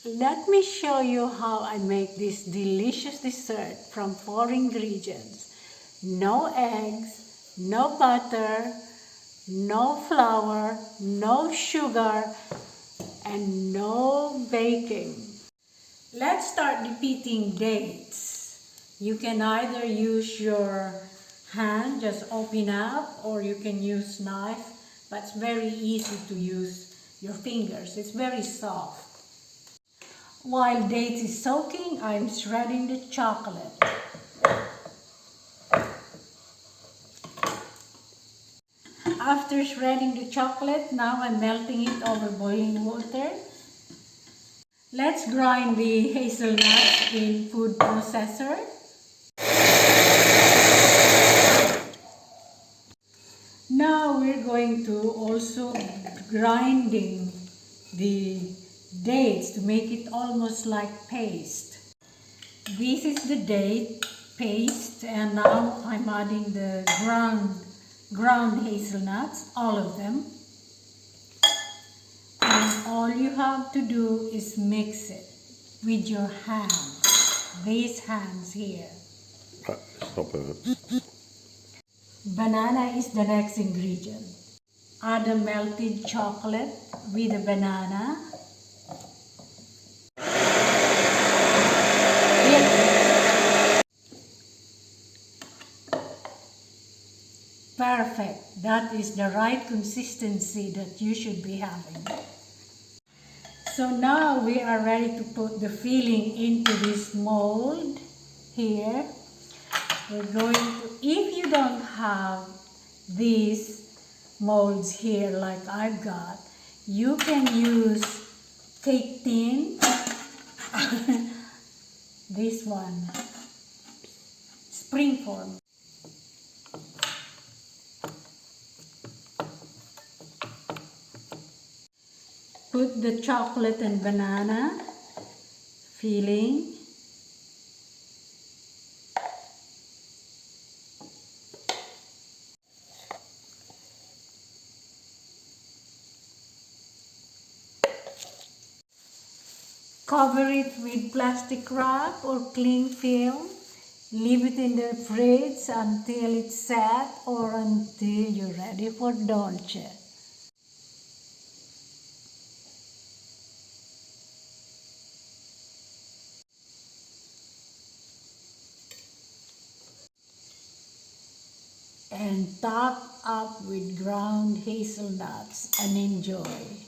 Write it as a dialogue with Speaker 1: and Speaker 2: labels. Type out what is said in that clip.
Speaker 1: Let me show you how I make this delicious dessert from 4 ingredients. No eggs, no butter, no flour, no sugar, and no baking. Let's start repeating dates. You can either use your hand, just open up, or you can use knife, but it's very easy to use your fingers. It's very soft. While dates is soaking, I'm shredding the chocolate. After shredding the chocolate, now I'm melting it over boiling water. Let's grind the hazelnuts in food processor. Now we're going to also grinding the dates to make it almost like paste. This is the date paste, and now I'm adding the ground hazelnuts, all of them. And all you have to do is mix it with your hands, these hands here.
Speaker 2: Stop it.
Speaker 1: Banana is the next ingredient. Add the melted chocolate with the banana. Perfect. That is the right consistency that you should be having. So now we are ready to put the filling into this mold here. We're going to, if you don't have these molds here like I've got, you can use cake tin. This one, spring form. Put the chocolate and banana filling. Cover it with plastic wrap or cling film. Leave it in the fridge until it's set or until you're ready for dolce. And top up with ground hazelnuts and enjoy.